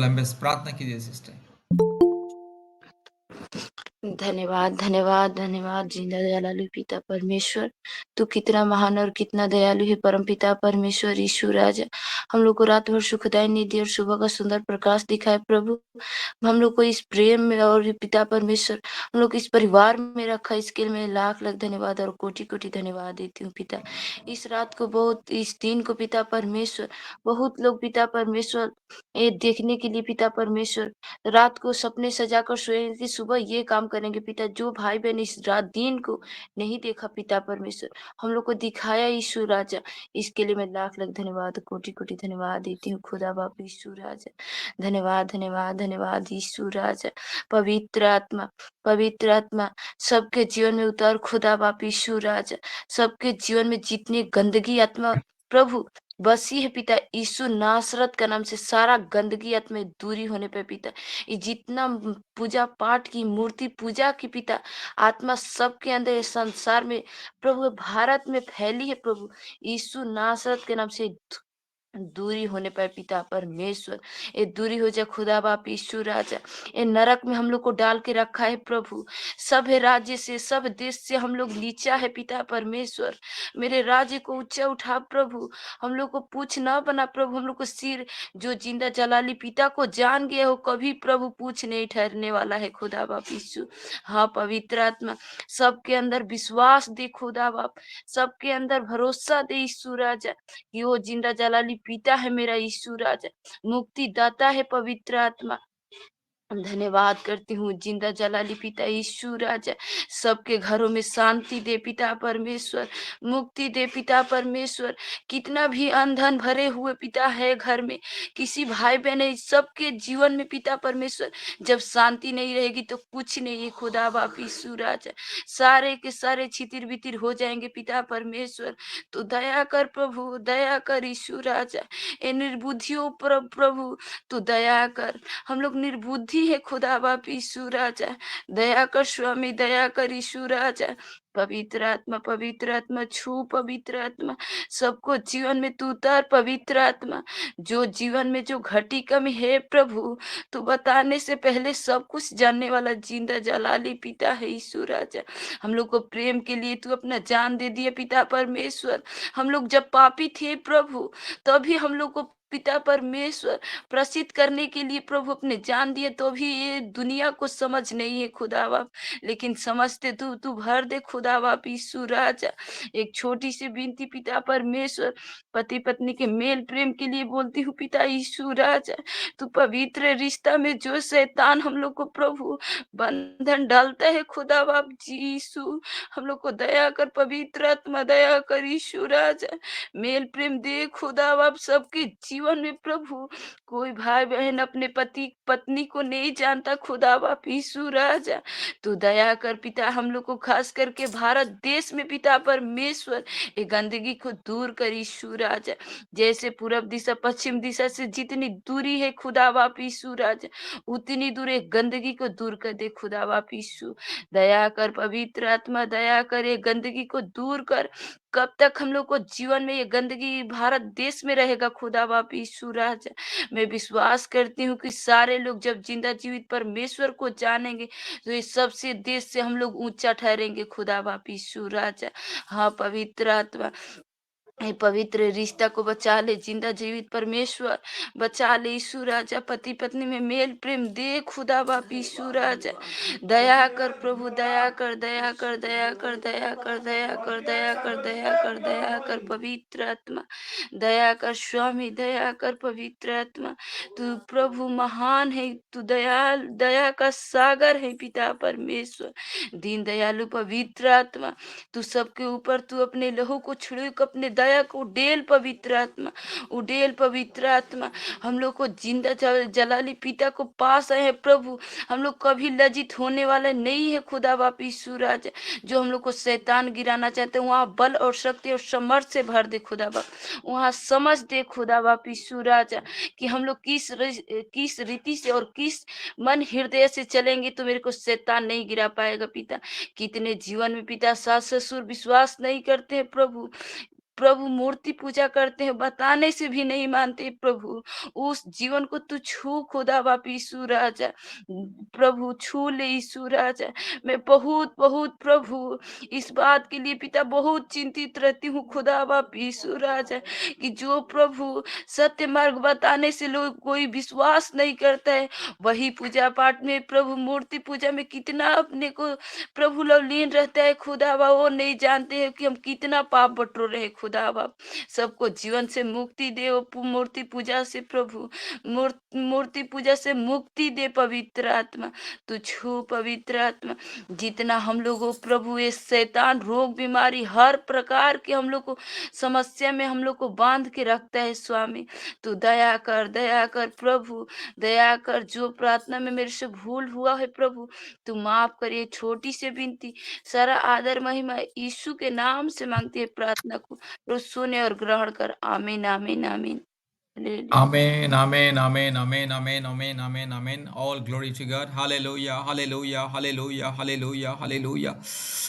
Problem है, प्रार्थना कीजिए सिस्टर। धन्यवाद धन्यवाद धन्यवाद जिंदा दयालु पिता परमेश्वर, तू कितना महान और कितना दयालु है परम पिता परमेश्वर यीशु राजा। हम लोग को रात भर सुखदाई निधि और सुबह का सुंदर प्रकाश दिखाए प्रभु। हम लोग को इस प्रेम में और पिता परमेश्वर हम लोग इस परिवार में रखा, इसके लिए मैं लाख लाख धन्यवाद और कोटि कोटि धन्यवाद देती हूँ पिता। इस रात को बहुत, इस दिन को पिता परमेश्वर बहुत लोग पिता परमेश्वर ये देखने के लिए पिता परमेश्वर रात को सपने सजाकर सोएंगे कि सुबह ये काम करेंगे पिता। जो भाई बहन इस रात दिन को नहीं देखा पिता परमेश्वर, हम लोग को दिखाया यीशु राजा, इसके लिए मैं लाख लाख धन्यवाद कोटि कोटि धन्यवाद देती हूँ खुदा बाप यीशु राजा। धन्यवाद धन्यवाद धन्यवाद यीशु राजा। पवित्र आत्मा सबके जीवन में उतार खुदा बाप यीशु राजा। सबके जीवन में जितनी गंदगी आत्मा प्रभु बसी है पिता यीशु नासरत का नाम से, सारा गंदगी आत्मा दूरी होने पे पिता, ये जितना पूजा पाठ की मूर्ति पूजा की पिता आत्मा सबके अंदर इस संसार में प्रभु भारत में फैली है प्रभु यीशु नासरत के नाम से दूरी होने पर पिता परमेश्वर, ये दूरी हो जाए खुदा बाप यीशु राजा। ये नरक में हम लोग को डाल के रखा है प्रभु, सब राज्य से सब देश से हम लोग नीचा है पिता परमेश्वर। मेरे राज्य को ऊंचा उठा प्रभु, हम लोग को पूछ ना बना प्रभु, हम लोग को सिर। जो जिंदा जलाली पिता को जान गया हो कभी प्रभु पूछ नहीं ठहरने वाला है खुदा बाप यीशु। हाँ पवित्र आत्मा सबके अंदर विश्वास दे खुदा बाप, सबके अंदर भरोसा दे यीशु राजा कि वो जिंदा जलाली पिता है मेरा यीशु राजा, मुक्ति दाता है पवित्र आत्मा। धन्यवाद करती हूँ जिंदा जलाली पिता यीशु राजा, सबके घरों में शांति दे पिता परमेश्वर, मुक्ति दे पिता परमेश्वर। कितना भी अंधन भरे हुए पिता है घर में, किसी भाई बहन है, सबके जीवन में पिता परमेश्वर जब शांति नहीं रहेगी तो कुछ नहीं है खुदा बाप यीशु राजा। सारे के सारे छितिर बितिर हो जाएंगे पिता परमेश्वर। तो दया कर प्रभु, दया कर यीशु राजा। ए निर्बुद्धियों पर प्रभु तू दया कर, हम लोग निर्बुद्धि है खुदा बाप यीशु राजा। दया कर स्वामी, दया कर यीशु राजा। पवित्र आत्मा छू पवित्र आत्मा, सबको जीवन में तू उतार पवित्र आत्मा। जो जीवन में जो घटी कमी है प्रभु, तू बताने से पहले सब कुछ जानने वाला जिंदा जलाली पिता है यीशु राजा। हम लोग को प्रेम के लिए तू अपना जान दे दिया पिता परमेश्वर। हम लोग जब पापी थे प्रभु, तभी हम लोग को पिता परमेश्वर प्रसिद्ध करने के लिए प्रभु अपने जान दिए, तो भी ये दुनिया को समझ नहीं है खुदा बाप, लेकिन समझते तू भर दे खुदा बाप यीशु राजा। एक छोटी सी विनती पिता परमेश्वर, पति पत्नी के मेल प्रेम के लिए बोलती हूँ पिता यीशु राजा। तू पवित्र रिश्ता में जो शैतान हम लोग को प्रभु बंधन डालता है खुदा बाप यीशु, हम लोग को दया कर पवित्र आत्मा, दया कर यीशु राजा। मेल प्रेम दे खुदा बाप सबके जीवन में प्रभु। कोई भाई बहन अपने पति पत्नी को नहीं जानता खुदा बाप यीशु राजा, तू दया कर पिता। हम लोग को खास करके भारत देश में पिता परमेश्वर ये गंदगी को दूर कर यीशु राजा। जैसे पूरब दिशा पश्चिम दिशा से जितनी दूरी है खुदा बाप यीशु राजा, उतनी दूर ये गंदगी को दूर कर दे खुदा बाप यीशु। दया कर पवित्र आत्मा, दया कर ये गंदगी को दूर कर। कब तक हम लोग को जीवन में ये गंदगी भारत देश में रहेगा खुदा बाप यीशु राजा। मैं विश्वास करती हूँ कि सारे लोग जब जिंदा जीवित परमेश्वर को जानेंगे तो इस सबसे देश से हम लोग ऊंचा ठहरेंगे खुदा बाप यीशु राजा। हाँ पवित्र आत्मा ये पवित्र रिश्ता को बचा ले जिंदा जीवित परमेश्वर, बचा ले यीशु राजा। पति पत्नी में मेल प्रेम दे खुदा बाप यीशु राजा। दया कर प्रभु, दया कर, दया कर, दया कर, दया कर, दया कर, दया कर, दया कर, दया कर पवित्र आत्मा, दया कर स्वामी, दया कर पवित्र आत्मा। तू प्रभु महान है, तू दयाल दया का सागर है पिता परमेश्वर। दीन दयालु पवित्र आत्मा, तू सबके ऊपर तू अपने लहू को छिड़क, अपने दया को उडेल पवित्र आत्मा, उडेल पवित्र आत्मा। हम लोग को जिंदा जलाली पिता को पास आए हैं प्रभु, हम लोग कभी लज्जित होने वाले नहीं है खुदा बाप यीशु राजा। जो हम लोग को शैतान गिराना चाहते हैं वहाँ बल और शक्ति और समर्थ से भर दे खुदा बाप, वहाँ समझ दे खुदा बाप यीशु राजा कि हम लोग किस रीति से और किस मन हृदय से चलेंगे तो मेरे को शैतान नहीं गिरा पाएगा पिता। कितने जीवन में पिता सास ससुर विश्वास नहीं करते हैं प्रभु, प्रभु मूर्ति पूजा करते हैं, बताने से भी नहीं मानते प्रभु। उस जीवन को तू छू खुदा बाप यीशु राजा, प्रभु छू ले यीशु राजा। मैं बहुत बहुत प्रभु इस बात के लिए पिता बहुत चिंतित रहती हूँ खुदा बाप यीशु राजा, कि जो प्रभु सत्य मार्ग बताने से लोग कोई विश्वास नहीं करता है, वही पूजा पाठ में प्रभु मूर्ति पूजा में कितना अपने को प्रभु लोग लीन रहता है खुदा बाप। वो नहीं जानते हैं कि हम कितना पाप बटोर रहे हैं खुदा बाप। सबको जीवन से मुक्ति दे वो मूर्ति पूजा से प्रभु, मूर्ति पूजा से मुक्ति दे पवित्र आत्मा। तू छू पवित्र आत्मा। जितना हम लोगों प्रभु ये शैतान रोग बीमारी हर प्रकार के हम लोग को समस्या में हम लोग को बांध के रखता है स्वामी। तू दया कर प्रभु, दया कर। जो प्रार्थना में मेरे से भूल हुआ है प्रभु, तू माफ करिए। छोटी सी विनती, सारा आदर महिमा यीशु के नाम से मांगती है प्रार्थना को, तो सुने और ग्रहण कर। आमीन आमीन आमीन। Hallelujah. Amen, amen, amen, amen, amen, amen, amen, amen. All glory to God. Hallelujah, hallelujah, hallelujah, hallelujah, hallelujah.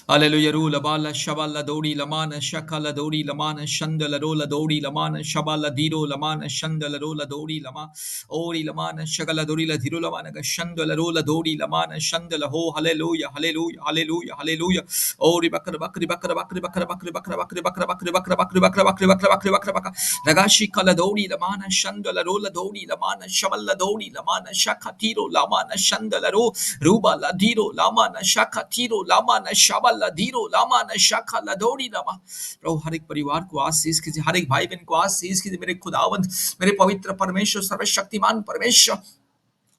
Hallelujah. Rula bala shabala dodi lamana shakala dodi lamana shandala rola dodi lamana shabala diro lamana shandala rola dodi lama ori lamana shagala dori la diro lamana shandala rola dodi lamana shandala ho. Hallelujah, hallelujah, hallelujah, hallelujah. Ori bakra bakri bakra bakri bakra bakri bakra bakri bakra bakri bakra bakri bakra bakri bakra bakri bakra bakra Ragashi kaladori lamana shandala rola dori lamana shabala dori lamana shakatiro lamana shandala ro ruba ladiro lamana shakatiro lamana shabala diro lamana shakala dori lama प्रभु हर एक परिवार को आशीष कीजिए, हर एक भाई बहन को आशीष कीजिए। मेरे खुदावंत, मेरे पवित्र परमेश्वर, सर्वशक्तिमान परमेश्वर,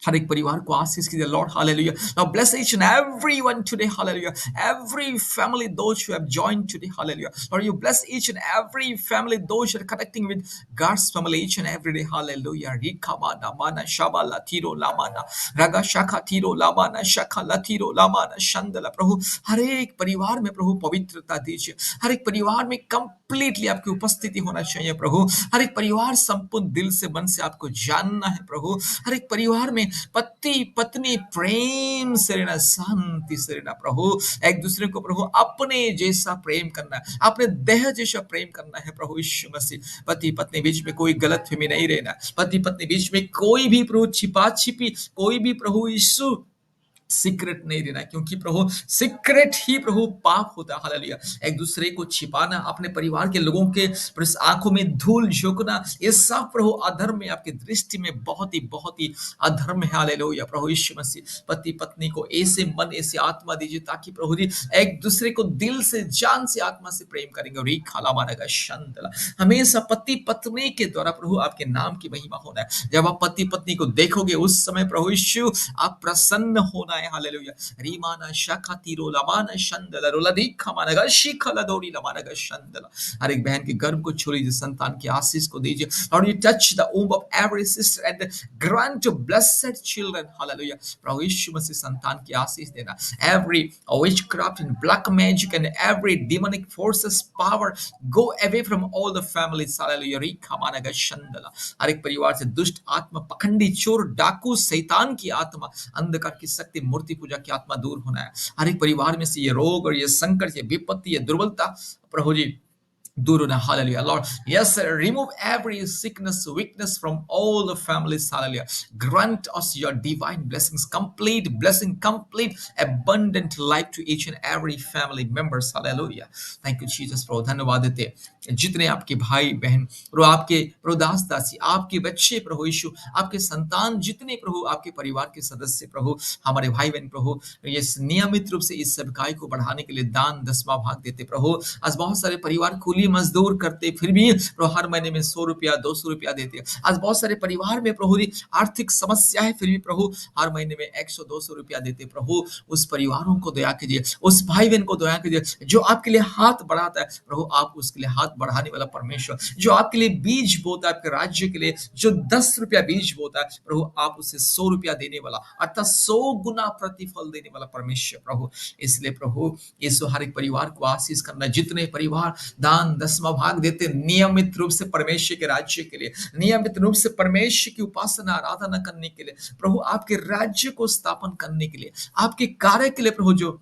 हर एक परिवार को आशीष कीजिए Lord. Hallelujah. Now bless each and everyone today. Hallelujah. Every family, those who have joined today. Hallelujah. Lord, you bless each and every family, those who are connecting with God's family each and every day. Hallelujah. Rikamana mana shaba latiro lamana raga shaka tiro lamana shaka latiro lamana shandala प्रभु हर एक परिवार में प्रभु पवित्रता दीजिए। हर एक परिवार में completely आपकी उपस्थिति होना चाहिए प्रभु। हर एक परिवार संपूर्ण दिल से मन से आपको जानना है प्रभु। हर एक परिवार में पति पत्नी प्रेम से रहना, शांति से रहना प्रभु। एक दूसरे को प्रभु अपने जैसा प्रेम करना है, अपने देह जैसा प्रेम करना है प्रभु यीशु मसीह। पति पत्नी बीच में कोई गलतफहमी नहीं रहना, पति पत्नी बीच में कोई भी प्रभु छिपा छिपी, कोई भी प्रभु यीशु सीक्रेट नहीं देना, क्योंकि प्रभु सीक्रेट ही प्रभु पाप होता है। हालेलुया। एक दूसरे को छिपाना, अपने परिवार के लोगों के आंखों में धूल झोंकना, ये सब प्रभु अधर्म है, आपकी दृष्टि में बहुत ही अधर्म है। हालेलुया। प्रभु यीशु मसीह पति पत्नी को ऐसे मन ऐसे आत्मा दीजिए ताकि प्रभु जी एक दूसरे को दिल से जान से आत्मा से प्रेम करेंगे। और खाला मानेगा शंतला हमेशा पति पत्नी के द्वारा प्रभु आपके नाम की महिमा होना है। जब आप पति पत्नी को देखोगे उस समय प्रभु यीशु आप प्रसन्न होना है। हालेलुया। रीमाना शाखातीरो लमाना शंदला रोलादीखा मानगा शिखला दौड़ी लमानगा शंदला। हर एक बहन के गर्भ को छू लीजिए, संतान की आशीष को दीजिए। Lord, you touch the womb of every sister and grant to blessed children. Hallelujah. प्रभु यीशु मसीह संतान की आशीष देना। Every witchcraft and black magic and every demonic forces power go away from all the families. Hallelujah. रीखा मानगा शंदला। हर एक परिवार से दुष्ट आत्मा, पखंडी, चोर, डाकू, शैतान की आत्मा, अंधकार की शक्ति, मूर्ति पूजा की आत्मा दूर होना है। हर एक परिवार में से ये रोग और ये संकट, ये विपत्ति, ये दुर्बलता प्रभु जी दूर होना। Hallelujah. Lord, yes sir, remove every sickness, weakness from all the families. Hallelujah. Grant us your divine blessings, complete blessing, complete abundant life to each and every family members. Hallelujah. Thank you Jesus। प्रभु धन्यवाद देते हैं जितने आपके भाई बहन प्रभु, आपके प्रभु दास दासी, आपके बच्चे प्रभु यीशु, आपके संतान, जितने प्रभु आपके परिवार के सदस्य प्रभु, हमारे भाई बहन प्रभु, ये नियमित रूप से इस सेवकाई को बढ़ाने के लिए दान 10वां भाग देते प्रभु। आज बहुत सारे परिवार कुली मजदूर करते फिर भी प्रभु हर महीने में 100 रुपया 200 रुपया देते। आज बहुत सारे परिवार में प्रभु जी आर्थिक समस्या है, फिर भी प्रभु हर महीने में 100 200 रुपया देते। प्रभु उस परिवारों को दया कीजिए, उस भाई बहन को दया कीजिए जो आपके लिए हाथ बढ़ाता है प्रभु। आप उसके लिए हाथ बढ़ाने वाला परमेश्वर, जो आपके लिए बीज बोता है, आपके राज्य के लिए जो 10 रुपया बीज बोता है प्रभु, आप उसे 100 रुपया देने वाला, अर्थात 100 गुना प्रतिफल देने वाला परमेश्वर प्रभु। इसलिए प्रभु यीशु हर एक परिवार को आशीष करना। जितने परिवार दान 10वां भाग देते नियमित रूप से परमेश्वर के राज्य के लिए, नियमित रूप से परमेश्वर की उपासना आराधना करने के लिए प्रभु, आपके राज्य को स्थापन करने के लिए, आपके कार्य के लिए प्रभु, जो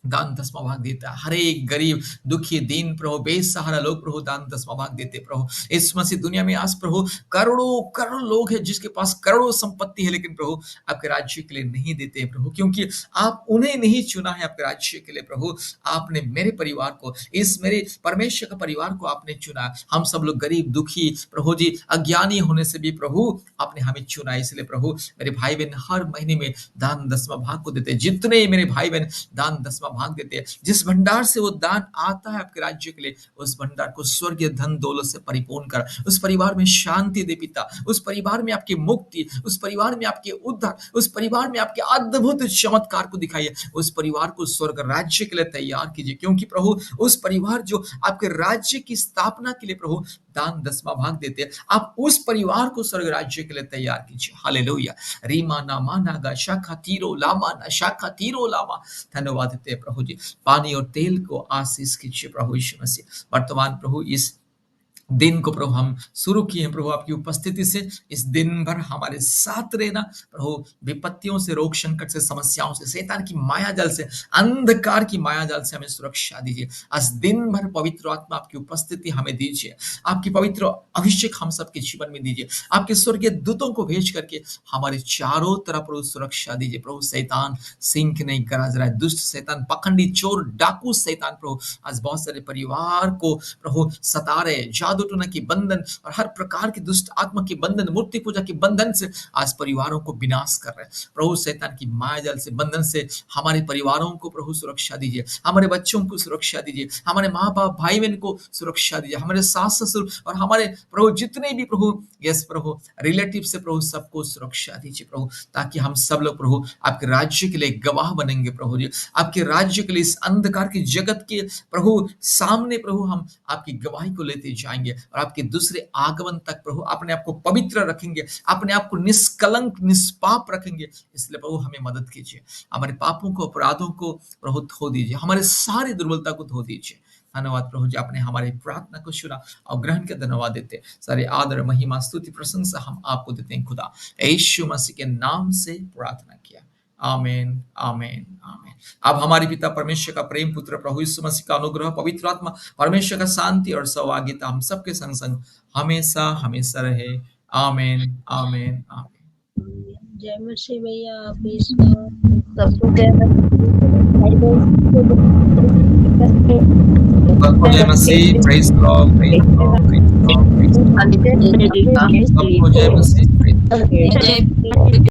दान 10वां भाग देता है। हर एक गरीब, दुखी, दीन प्रभु, बेसहारा लोग प्रभु दान 10वां भाग देते प्रभु। इस मसीह दुनिया में आज प्रभु करोड़ों लोग हैं जिसके पास करोड़ों संपत्ति है, लेकिन प्रभु आपके राज्य के लिए नहीं देते हैं प्रभु, क्योंकि आप उन्हें नहीं चुना है आपके राज्य के लिए प्रभु। आपने मेरे परिवार को, इस मेरे परमेश्वर का परिवार को आपने चुना है। हम सब लोग गरीब, दुखी प्रभु जी, अज्ञानी होने से भी प्रभु आपने हमें चुना है। इसलिए प्रभु मेरे भाई बहन हर महीने में दान 10वां भाग को देते हैं। जितने मेरे भाई बहन दान 10वां भाग देते हैं, जिस भंडार से वो दान आता है आपके राज्य के लिए, उस भंडार को स्वर्गीय धन दौलत से परिपूर्ण कर, उस परिवार में शांति दे पिता, उस परिवार में आपकी मुक्ति, उस परिवार में आपके उद्धार, उस परिवार में आपके अद्भुत चमत्कार को दिखाइए। उस परिवार को स्वर्ग राज्य के लिए तैयार कीजिए, क्योंकि प्रभु उस परिवार जो आपके राज्य की स्थापना के लिए प्रभु दान 10वां भाग देते हैं, आप उस परिवार को स्वर्ग राज्य के लिए तैयार कीजिए। हालेलुया। रीमा नामा नागा शाखा तीरो लामा ना शाखा तीरो लामा। धन्यवाद देते हैं प्रभु जी। पानी और तेल को आशीष कीजिए प्रभु यीशु मसीह। वर्तमान प्रभु इस दिन को प्रभु हम शुरू किए हैं प्रभु आपकी उपस्थिति से। इस दिन भर हमारे साथ रहना प्रभु, विपत्तियों से, रोग संकट से, समस्याओं से, शैतान की माया जाल से, अंधकार की माया जाल से हमें सुरक्षा दीजिए। आज दिन भर पवित्र आत्मा आपकी उपस्थिति हमें दीजिए, आपकी पवित्र अभिषेक हम सबके जीवन में दीजिए। आपके स्वर्गीय दूतों को भेज करके हमारे चारों तरफ प्रभु सुरक्षा दीजिए प्रभु। शैतान सिंह की नहीं गरज रहा है, दुष्ट शैतान, पखंडी, चोर, डाकू शैतान प्रभु आज बहुत सारे परिवार को प्रभु सता रहे, जादू टोना की बंधन और हर प्रकार की दुष्ट आत्मा के बंधन, मूर्ति पूजा के बंधन से आज परिवारों को विनाश कर रहे हैं प्रभु। शैतान की मायाजाल से, बंधन से हमारे परिवारों को प्रभु सुरक्षा दीजिए, हमारे बच्चों को सुरक्षा दीजिए, हमारे माँ बाप भाई बहन को सुरक्षा दीजिए, हमारे सास ससुर और हमारे प्रभु जितने भी प्रभु यस प्रभु रिलेटिव से प्रभु सबको सुरक्षा दीजिए प्रभु, ताकि हम सब लोग प्रभु आपके राज्य के लिए गवाह बनेंगे प्रभु जी। आपके राज्य के लिए इस अंधकार की जगत के प्रभु सामने प्रभु हम आपकी गवाही को लेते जाएंगे और आपके दूसरे आगमन तक प्रभु अपने आप को पवित्र रखेंगे, अपने आप को निष्कलंक निष्पाप रखेंगे। इसलिए प्रभु हमें मदद कीजिए, हमारे पापों को, अपराधों को प्रभु धो दीजिए, हमारे सारी दुर्बलता को धो दीजिए। धन्यवाद प्रभु जी, आपने हमारी प्रार्थना को सुना और ग्रहण के धन्यवाद देते। सारे आदर, महिमा, स्तुति, प्रशंसा हम आपको देते हैं खुदा। यीशु मसीह के नाम से प्रार्थना किया, आमीन आमीन आमीन। अब हमारे पिता परमेश्वर का प्रेम, पुत्र प्रभु यीशु मसीह का अनुग्रह, पवित्र आत्मा परमेश्वर का शांति और सहभागिता हम सबके संग संग हमेशा हमेशा रहे। आमीन आमीन आमीन। जय मसीह भैया, आप सबको जय सबको जय मसीह, praise Lord, praise Lord, praise Lord, praise Lord. सबको जय मसीह, प्रेज लॉर्ड।